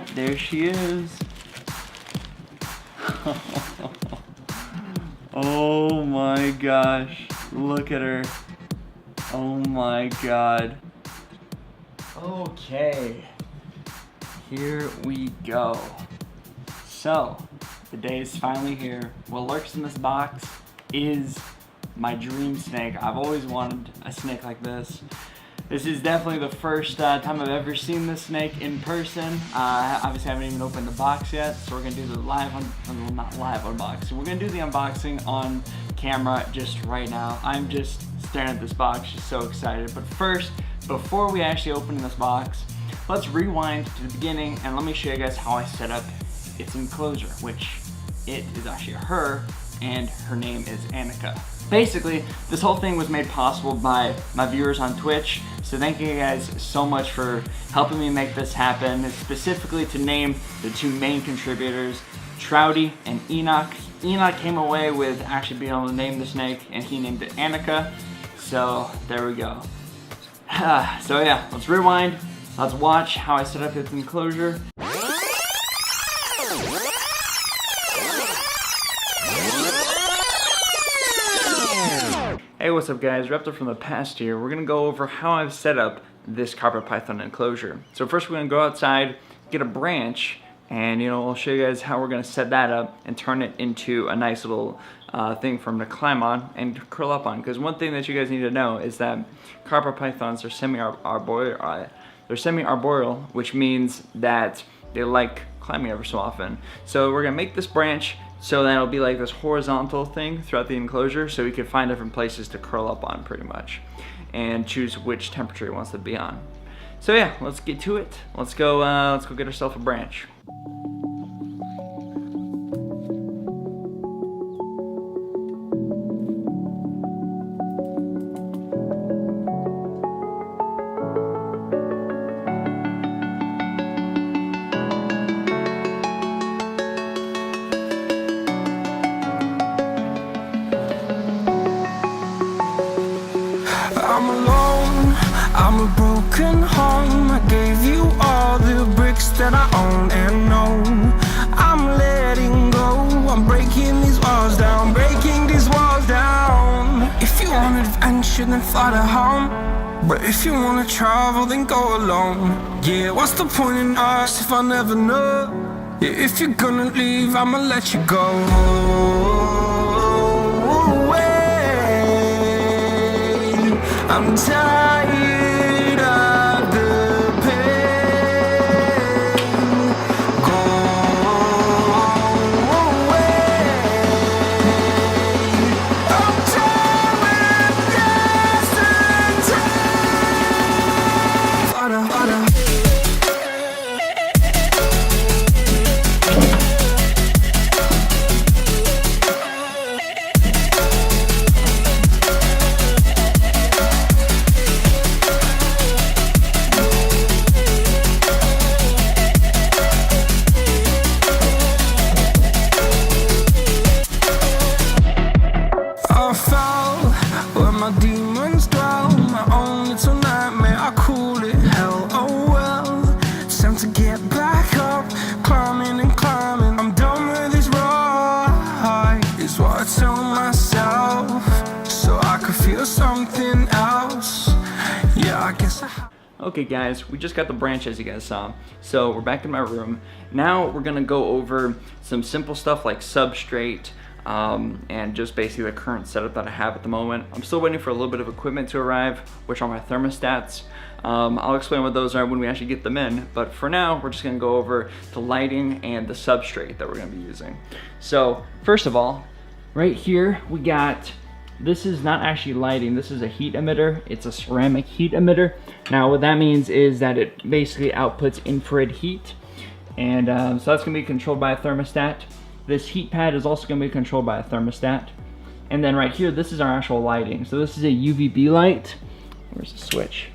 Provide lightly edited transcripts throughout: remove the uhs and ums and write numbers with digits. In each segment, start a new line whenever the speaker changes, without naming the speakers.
Oh, there she is. Oh my gosh, look at her. Oh my god. Okay, here we go. So, the day is finally here. What lurks in this box is my dream snake. I've always wanted a snake like this. This is definitely the first time I've ever seen this snake in person. Obviously I haven't even opened the box yet, so we're gonna do the not live unboxing. We're gonna do the unboxing on camera just right now. I'm just staring at this box, just so excited. But first, before we actually open this box, let's rewind to the beginning and let me show you guys how I set up its enclosure, which it is actually her, and her name is Annika. Basically, this whole thing was made possible by my viewers on Twitch, so thank you guys so much for helping me make this happen, specifically to name the two main contributors, Trouty and Enoch. Enoch came away with actually being able to name the snake, and he named it Annika, so there we go. So yeah, let's rewind, let's watch how I set up its enclosure. Hey, what's up guys, Raptor from the past here. We're gonna go over how I've set up this carpet python enclosure. So first we're gonna go outside, get a branch, and I'll show you guys how we're gonna set that up and turn it into a nice little thing for them to climb on and curl up on. Because one thing that you guys need to know is that carpet pythons are semi-arboreal, which means that they like climbing ever so often. So we're gonna make this branch so that it'll be like this horizontal thing throughout the enclosure, so we can find different places to curl up on pretty much and choose which temperature he wants to be on. So yeah, let's get to it. Let's go get ourselves a branch.
I'm alone, I'm a broken home. I gave you all the bricks that I own and know. I'm letting go, I'm breaking these walls down, breaking these walls down. If you want adventure, then fly to home. But if you wanna travel, then go alone. Yeah, what's the point in us if I never know? Yeah, if you're gonna leave, I'ma let you go. I'm tired of the pain. Go away. I'm tired of yesterday. My demons dwell, my own little nightmare, I call it hell, oh well. It's time to get back up, climbing and climbing. I'm done with this ride, is what I tell myself, so I could feel something else. Yeah, I guess
Okay guys, we just got the branch as you guys saw. So we're back in my room. Now we're gonna go over some simple stuff like substrate, and just basically the current setup that I have at the moment. I'm still waiting for a little bit of equipment to arrive, which are my thermostats. I'll explain what those are when we actually get them in, but for now, we're just gonna go over the lighting and the substrate that we're gonna be using. So, first of all, right here, we got, this is not actually lighting, this is a heat emitter. It's a ceramic heat emitter. Now, what that means is that it basically outputs infrared heat, and so that's gonna be controlled by a thermostat. This heat pad is also going to be controlled by a thermostat. And then right here, this is our actual lighting. So this is a UVB light. Where's the switch?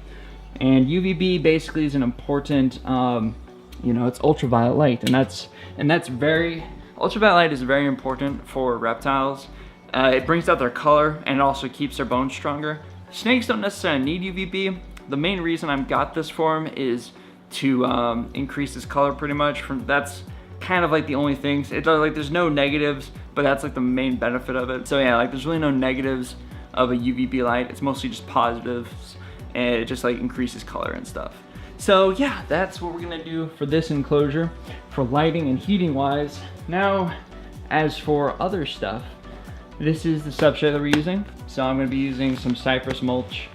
And UVB basically is an important, it's ultraviolet light. And that's ultraviolet light is very important for reptiles. It brings out their color and it also keeps their bones stronger. Snakes don't necessarily need UVB. The main reason I've got this for them is to increase this color pretty much. That's kind of like the only things. It like there's no negatives, but that's like the main benefit of it. So yeah, like there's really no negatives of a UVB light. It's mostly just positives, and it just like increases color and stuff. So yeah, that's what we're gonna do for this enclosure for lighting and heating wise. Now, as for other stuff, this is the substrate that we're using. So I'm gonna be using some cypress mulch.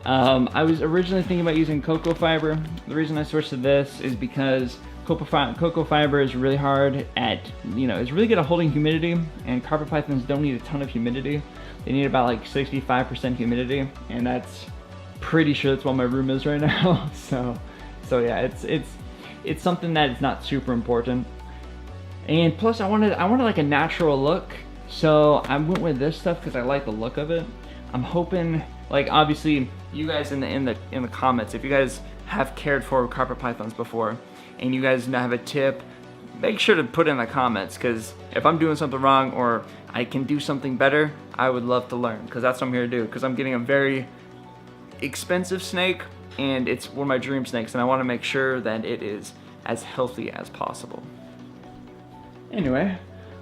I was originally thinking about using cocoa fiber. The reason I switched to this is because cocoa fiber is really hard at, it's really good at holding humidity, and carpet pythons don't need a ton of humidity. They need about like 65% humidity, and that's pretty sure that's what my room is right now. So yeah, it's something that is not super important. And plus I wanted like a natural look, so I went with this stuff because I like the look of it. I'm hoping, like, obviously you guys in the comments, if you guys have cared for carpet pythons before and you guys have a tip, make sure to put in the comments, because if I'm doing something wrong or I can do something better, I would love to learn, because that's what I'm here to do, because I'm getting a very expensive snake and it's one of my dream snakes, and I want to make sure that it is as healthy as possible. Anyway,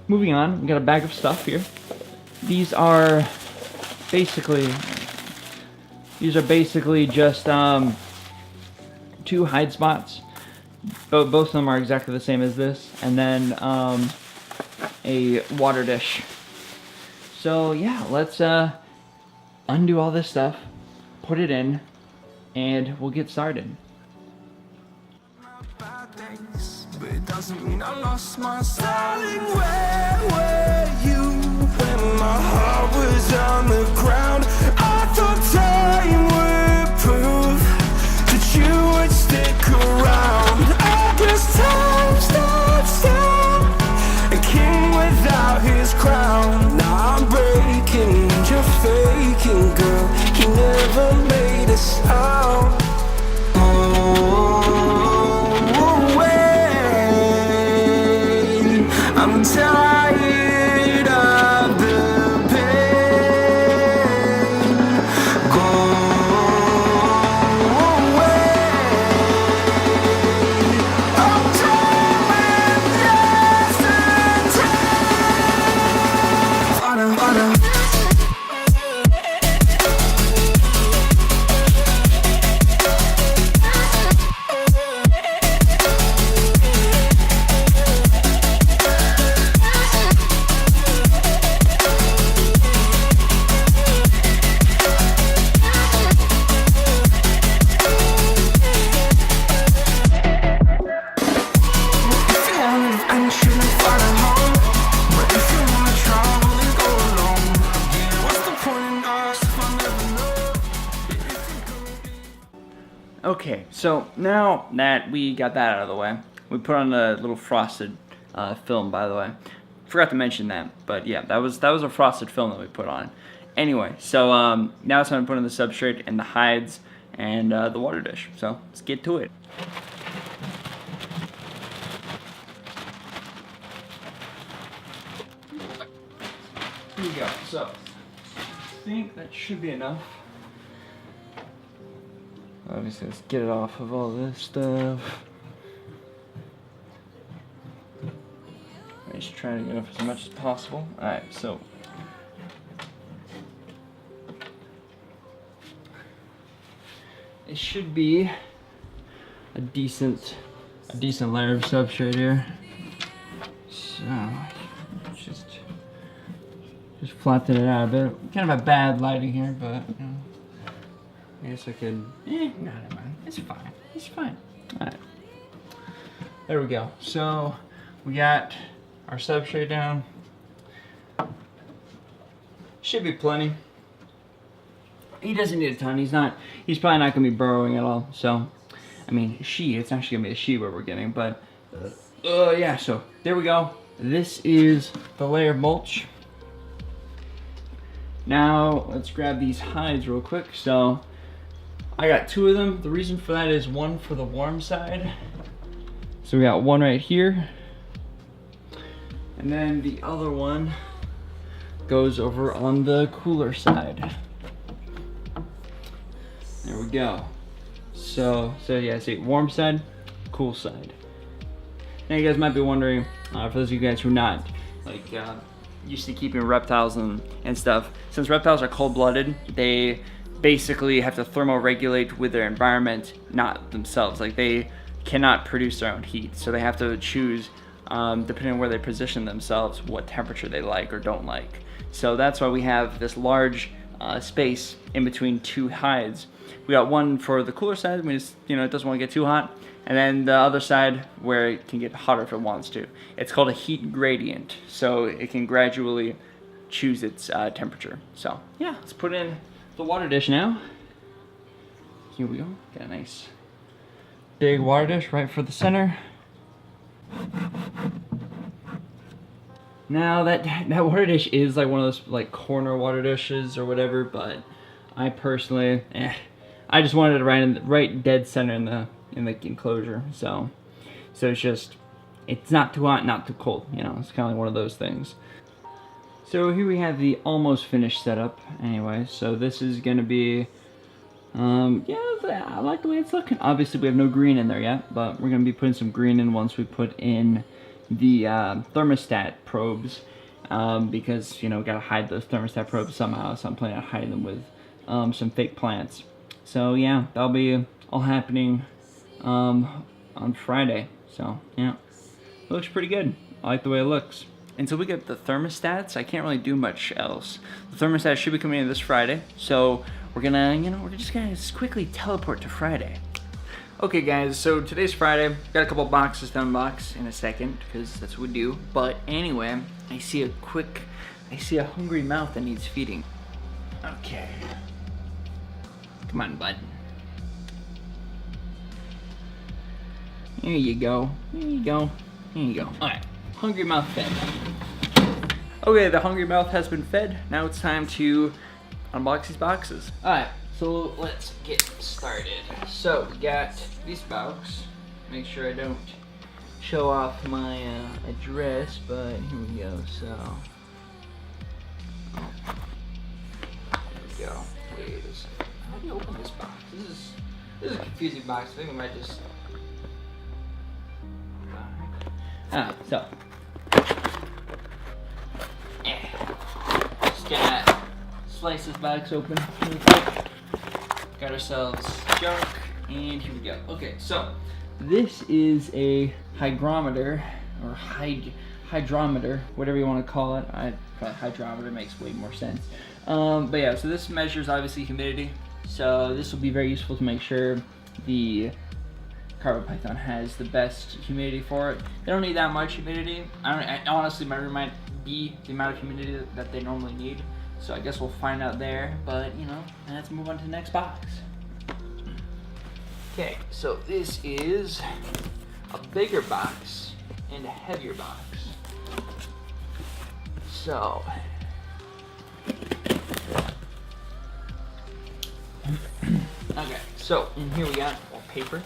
moving on, we got a bag of stuff here. These are basically just 2 hide spots. Both of them are exactly the same as this, and then a water dish. So yeah, let's undo all this stuff, put it in, and we'll get started.
But it doesn't mean I lost my darling, where were you when my heart was on the ground? I thought time would prove that you would stick around. I guess time stops still, a king without his crown. Now I'm breaking and you're faking, girl. You never made a sound. I'm tired of the pain. Go away. I'm done with yesterday.
Okay, so now that we got that out of the way, we put on a little frosted film, by the way. Forgot to mention that, but yeah, that was a frosted film that we put on. Anyway, so now it's time to put in the substrate and the hides and the water dish. So let's get to it. Here we go. So I think that should be enough. Obviously, let's get it off of all this stuff. I'm just trying to get off as much as possible. Alright, so it should be a decent layer of substrate here. So just flatten it out a bit. Kind of a bad lighting here, but you know, I guess I could. No, never mind. It's fine. It's fine. All right. There we go. So we got our substrate down. Should be plenty. He doesn't need a ton. He's probably not gonna be burrowing at all. So, I mean, it's actually gonna be a she where we're getting. But, yeah. So there we go. This is the layer of mulch. Now let's grab these hides real quick. So I got 2 of them. The reason for that is one for the warm side. So we got one right here. And then the other one goes over on the cooler side. There we go. So yeah, see, warm side cool side. Now you guys might be wondering, for those of you guys who are not like used to keeping reptiles and stuff, since reptiles are cold-blooded, they basically have to thermoregulate with their environment, not themselves. Like they cannot produce their own heat, so they have to choose, depending on where they position themselves, what temperature they like or don't like. So that's why we have this large space in between two hides. We got one for the cooler side, it doesn't want to get too hot, and then the other side where it can get hotter if it wants to. It's called a heat gradient, so it can gradually choose its temperature. So yeah, let's put in the water dish now. Here we go. Got a nice big water dish right for the center. Now that water dish is like one of those like corner water dishes or whatever, but I personally, I just wanted it right dead center in the enclosure. So it's not too hot, not too cold. It's kind of like one of those things. So here we have the almost finished setup. Anyway, so this is gonna be, I like the way it's looking. Obviously, we have no green in there yet, but we're gonna be putting some green in once we put in the thermostat probes, because we gotta hide those thermostat probes somehow. So I'm planning on hiding them with some fake plants. So yeah, that'll be all happening on Friday. So yeah, it looks pretty good. I like the way it looks. Until we get the thermostats, I can't really do much else. The thermostats should be coming in this Friday, so we're gonna, we're just gonna quickly teleport to Friday. Okay guys, so today's Friday. Got a couple boxes to unbox in a second, because that's what we do. But anyway, I see a hungry mouth that needs feeding. Okay. Come on, bud. Here you go. Here you go. Here you go. Alright. Hungry mouth fed. Okay, the hungry mouth has been fed. Now it's time to unbox these boxes. Alright, so let's get started. So we got this box. Make sure I don't show off my address, but here we go. So there we go. Wait a second. How do you open this box? This is a confusing box. I think we might just. So just gonna slice this box open real quick. Got ourselves junk, and here we go. Okay, so this is a hygrometer, or hydrometer, whatever you want to call it. Probably hydrometer makes way more sense. But yeah, so this measures obviously humidity. So this will be very useful to make sure the carpet python has the best humidity for it. They don't need that much humidity. Honestly, my room might be the amount of humidity that they normally need. So I guess we'll find out there. But let's move on to the next box. Okay, so this is a bigger box and a heavier box. So okay, so in here we got more paper.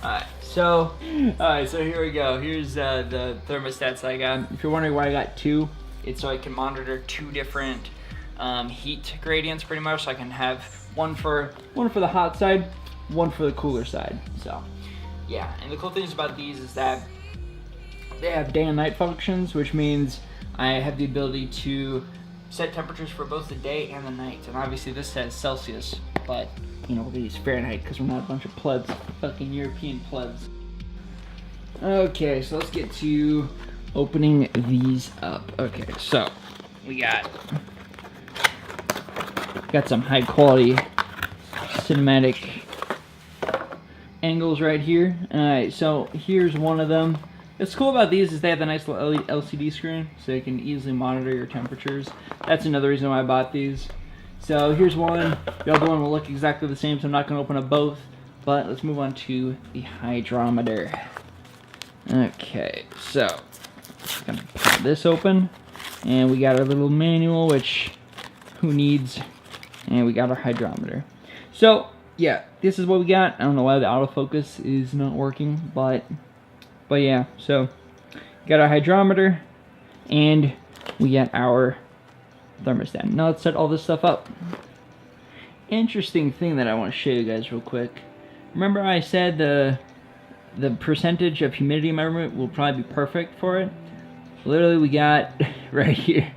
Alright, so here we go. Here's the thermostats I got. If you're wondering why I got two, it's so I can monitor two different heat gradients pretty much. So I can have one for the hot side, one for the cooler side. So yeah, and the cool things about these is that they have day and night functions, which means I have the ability to set temperatures for both the day and the night. And obviously this says Celsius, but we're gonna use Fahrenheit because we're not a bunch of plebs, fucking European plebs. Okay, so let's get to opening these up. Okay, so we got some high quality cinematic angles right here. Alright, so here's one of them. What's cool about these is they have the nice little LCD screen, so you can easily monitor your temperatures. That's another reason why I bought these. So here's one. The other one will look exactly the same, so I'm not going to open up both. But let's move on to the hydrometer. Okay, so I'm going to pop this open. And we got our little manual, which who needs? And we got our hydrometer. So yeah, this is what we got. I don't know why the autofocus is not working, but yeah, so got our hydrometer and we got our thermostat. Now let's set all this stuff up. Interesting thing that I want to show you guys real quick. remember I said the percentage of humidity measurement will probably be perfect for it. Literally, we got right here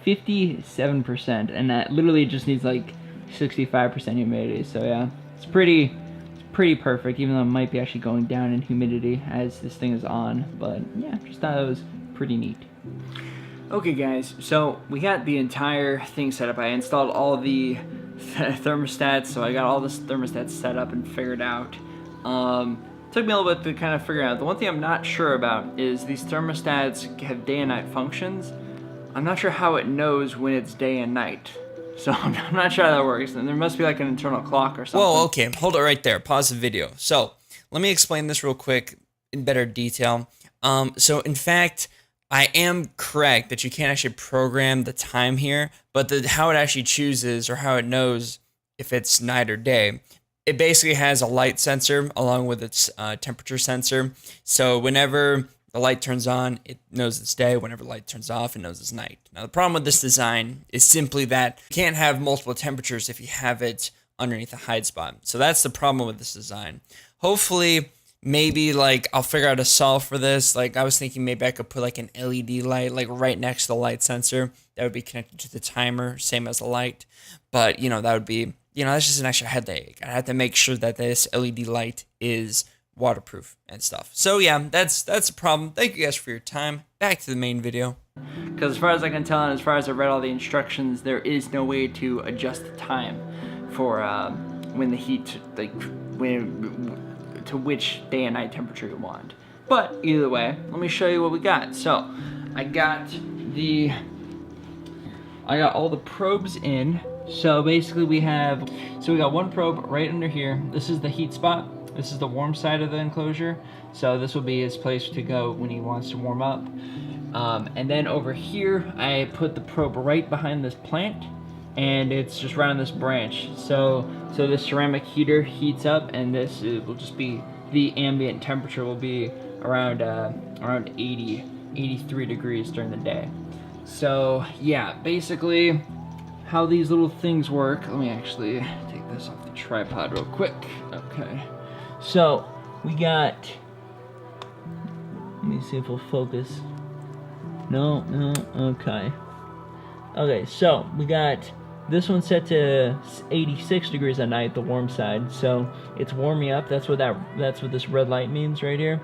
57%, and that literally just needs like 65% humidity. So yeah, it's pretty perfect, even though it might be actually going down in humidity as this thing is on. But yeah, just thought it was pretty neat. Okay guys, so we got the entire thing set up. I installed all the thermostats, so I got all this thermostats set up and figured out. Took me a little bit to kind of figure out. The one thing I'm not sure about is these thermostats have day and night functions. I'm not sure how it knows when it's day and night. So I'm not sure how that works. And there must be like an internal clock or something.
Whoa, okay, hold it right there. Pause the video. So let me explain this real quick in better detail. So in fact, I am correct that you can't actually program the time here, but how it actually chooses or how it knows if it's night or day, it basically has a light sensor along with its temperature sensor. So whenever the light turns on, it knows it's day. Whenever the light turns off, it knows it's night. Now the problem with this design is simply that you can't have multiple temperatures if you have it underneath a hide spot. So that's the problem with this design. Hopefully, maybe like I'll figure out a solve for this. Like I was thinking maybe I could put like an LED light like right next to the light sensor that would be connected to the timer, same as the light. But that would be, that's just an extra headache. I have to make sure that this LED light is waterproof and stuff. So yeah, that's a problem. Thank you guys for your time. Back to the main video.
Because as far as I can tell and as far as I read all the instructions, there is no way to adjust the time for when the heat, like to which day and night temperature you want. But either way, let me show you what we got. So I got all the probes in. So basically we got one probe right under here. This is the heat spot. This is the warm side of the enclosure. So this will be his place to go when he wants to warm up. And then over here, I put the probe right behind this plant, and it's just right on this branch. So this ceramic heater heats up, and this will just be, the ambient temperature will be around 83 degrees during the day. So yeah, basically how these little things work. Let me actually take this off the tripod real quick. Okay. So we got, let me see if we'll focus. No, okay. Okay, so we got this one set to 86 degrees at night, the warm side. So it's warming up. That's what this red light means right here.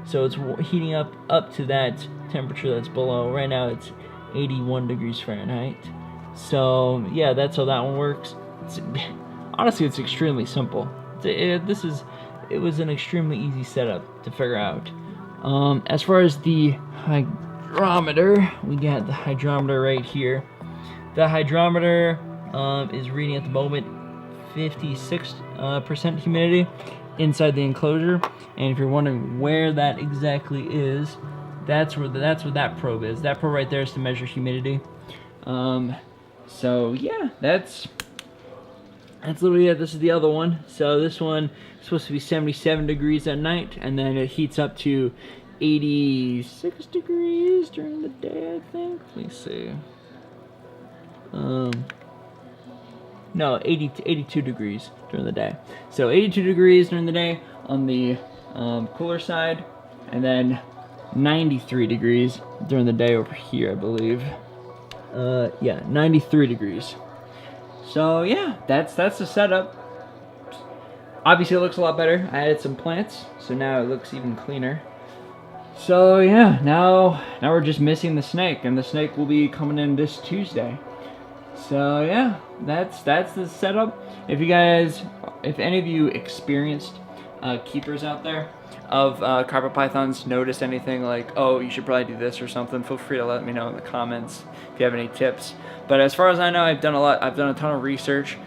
So it's heating up to that temperature that's below. Right now it's 81 degrees Fahrenheit. So yeah, that's how that one works. Honestly, it's extremely simple. It was an extremely easy setup to figure out. As far as the hydrometer, we got the hydrometer right here. The hydrometer is reading at the moment 56% humidity inside the enclosure. And if you're wondering where that exactly is, that's what that probe is. That probe right there is to measure humidity. So yeah, that's literally it. This is the other one. So this one is supposed to be 77 degrees at night, and then it heats up to 86 degrees during the day, I think. Let me see. No, 82 degrees during the day. So 82 degrees during the day on the cooler side, and then 93 degrees during the day over here, I believe. Yeah, 93 degrees. So yeah, that's the setup. Obviously it looks a lot better. I added some plants, so now it looks even cleaner. So yeah, now we're just missing the snake, and the snake will be coming in this Tuesday. So yeah, that's the setup. If any of you experienced keepers out there of carpet pythons, noticed anything like, oh, you should probably do this or something, feel free to let me know in the comments if you have any tips. But as far as I know, I've done a ton of research.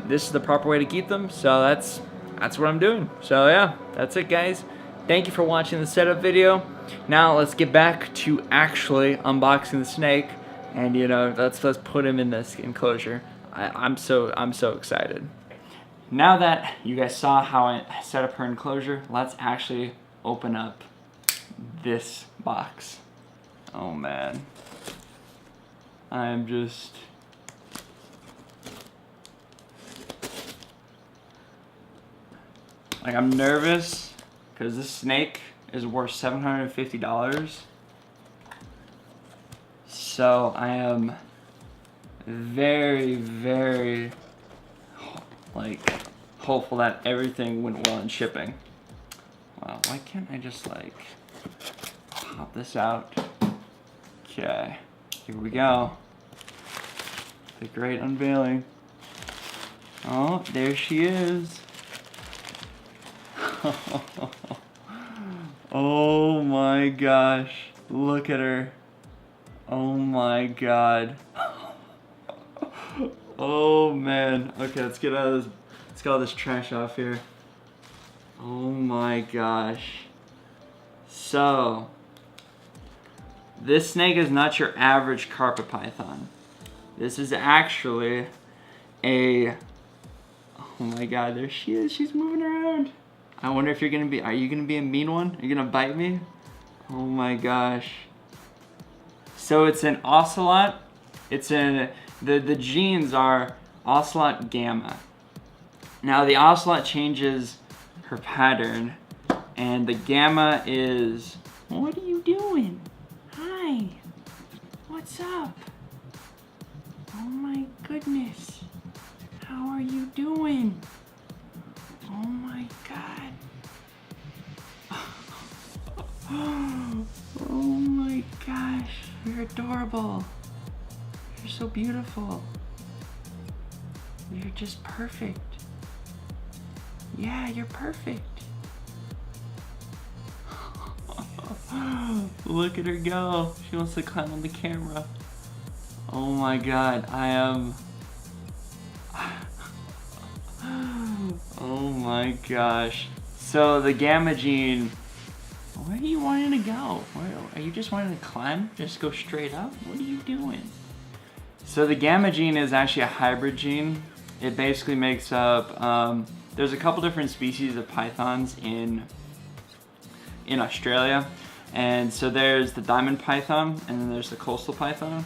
This is the proper way to keep them, so that's what I'm doing. So yeah, that's it, guys. Thank you for watching the setup video. Now let's get back to actually unboxing the snake, and let's put him in this enclosure. I'm so excited. Now that you guys saw how I set up her enclosure, let's actually open up this box. Oh man, I'm just... Like, I'm nervous because this snake is worth $750. So I am very, very, like, hopeful that everything went well in shipping. Wow, why can't I just, like, pop this out? Okay, here we go. The great unveiling. Oh, there she is. Oh my gosh, look at her. Oh my god. Oh man. Okay, let's get all this trash off here. Oh my gosh. So, this snake is not your average carpet python. This is actually a, oh my god, there she is. She's moving around. I wonder if are you gonna be a mean one? Are you gonna bite me? Oh my gosh. So it's an Ocelot. It's in, the genes are Ocelot Gamma. Now the Ocelot changes her pattern, and the Gamma is, what are you doing? Hi, what's up? Oh my goodness, how are you doing? Oh my god. Oh my gosh, you're adorable. You're so beautiful. You're just perfect. Yeah, you're perfect. Look at her go. She wants to climb on the camera. Oh my god, I am... Oh my gosh. So the Gamma gene, where are you wanting to go? Are you just wanting to climb? Just go straight up? What are you doing? So the Gamma gene is actually a hybrid gene. It basically makes up, there's a couple different species of pythons in Australia. And so there's the diamond python, and then there's the coastal python.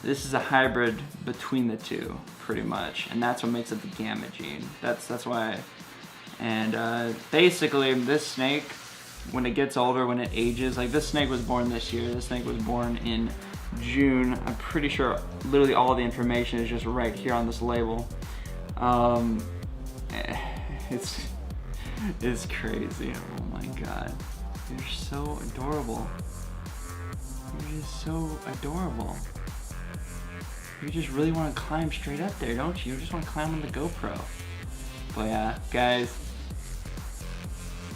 This is a hybrid between the two, pretty much. And that's what makes up the Gamma gene. That's why. And basically, this snake, when it gets older, when it ages, like this snake was born this year. This snake was born in June. I'm pretty sure literally all the information is just right here on this label. It's crazy. Oh my god. You're so adorable. You're just so adorable. You just really want to climb straight up there, don't you? You just want to climb on the GoPro. But yeah, guys,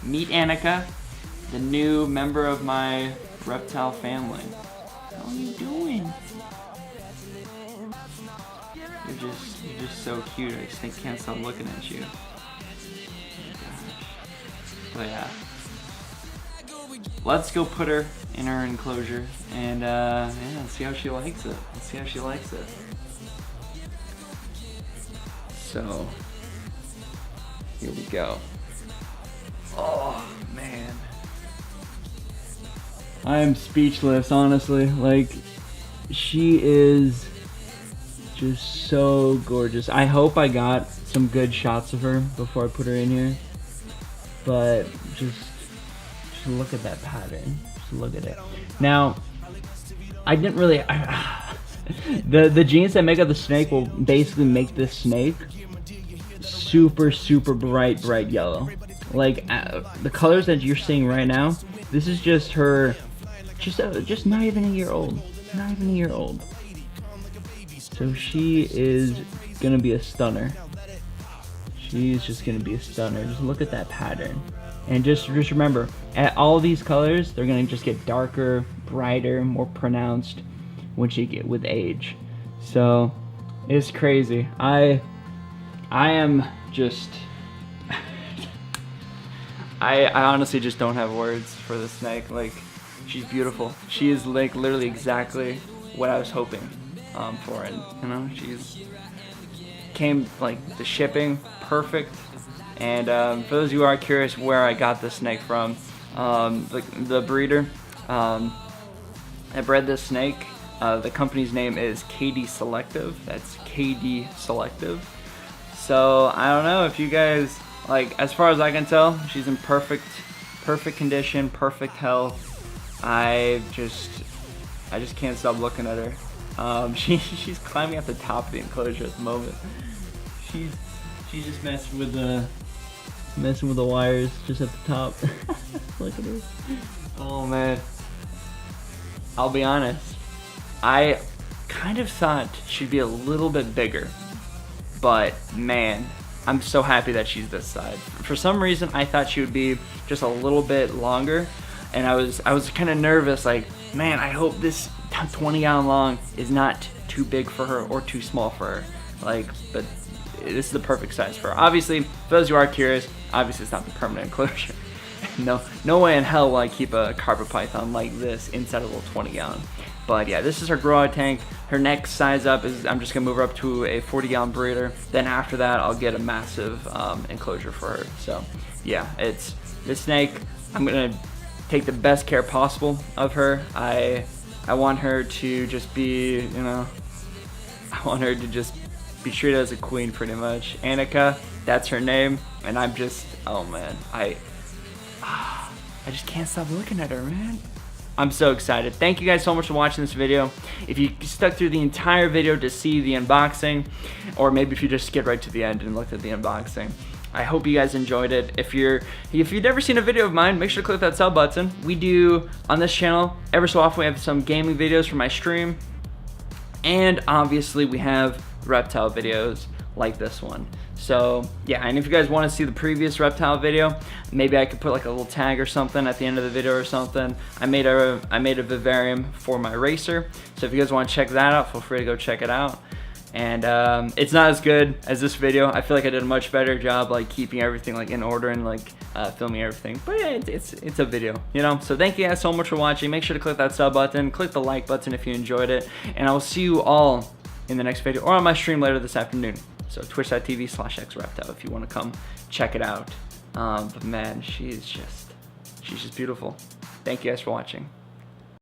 meet Annika, the new member of my reptile family. How are you doing? You're just so cute. I just can't stop looking at you. But yeah, let's go put her in our enclosure and yeah, see how she likes it. Let's see how she likes it. So here we go. Oh man, I am speechless, honestly. Like, she is just so gorgeous. I hope I got some good shots of her before I put her in here. But just look at that pattern. Just look at it. Now, I didn't really... the genes that make up the snake will basically make this snake super, super bright yellow. Like, the colors that you're seeing right now, this is just her... Just not even a year old. Not even a year old. So she is gonna be a stunner. She's just gonna be a stunner. Just look at that pattern. And just remember, at all these colors, they're gonna just get darker, brighter, more pronounced once you get with age. So it's crazy. I am just I honestly just don't have words for this snake. Like, she's beautiful. She is like literally exactly what I was hoping for, and you know, she's came like the shipping perfect. And for those of you who are curious where I got this snake from, the breeder, I bred this snake. The company's name is KD Selective. That's KD Selective. So I don't know if you guys Like, as far as I can tell, she's in perfect condition, perfect health. I just can't stop looking at her. She's climbing at the top of the enclosure at the moment. She's just messing with the wires just at the top. Look at her. Oh man. I'll be honest. I kind of thought she'd be a little bit bigger, but man, I'm so happy that she's this size. For some reason, I thought she would be just a little bit longer, and I was kind of nervous. Like, man, I hope this 20 gallon long is not too big for her or too small for her. Like, but this is the perfect size for her. Obviously, for those who are curious, obviously it's not the permanent enclosure. No way in hell will I keep a carpet python like this inside a little 20 gallon. But yeah, this is her grow out tank. Her next size up is, I'm just gonna move her up to a 40 gallon breeder. Then after that, I'll get a massive enclosure for her. So yeah, it's this snake. I'm gonna take the best care possible of her. I want her to just be, you know, I want her to just be treated as a queen pretty much. Annika, that's her name, and I'm just, oh man, I just can't stop looking at her, man. I'm so excited. Thank you guys so much for watching this video. If you stuck through the entire video to see the unboxing, or maybe if you just skipped right to the end and looked at the unboxing, I hope you guys enjoyed it. If you've never seen a video of mine, make sure to click that sub button. We do, on this channel, ever so often we have some gaming videos for my stream, and obviously we have reptile videos like this one. So yeah, and if you guys want to see the previous reptile video, maybe I could put like a little tag or something at the end of the video or something. I made a vivarium for my racer, so if you guys want to check that out, feel free to go check it out. And it's not as good as this video. I feel like I did a much better job like keeping everything like in order and like filming everything. But yeah, it's a video, you know. So thank you guys so much for watching. Make sure to click that sub button, click the like button if you enjoyed it, and I will see you all in the next video or on my stream later this afternoon. So twitch.tv/xreptile if you want to come check it out. But man, she's just beautiful. Thank you guys for watching.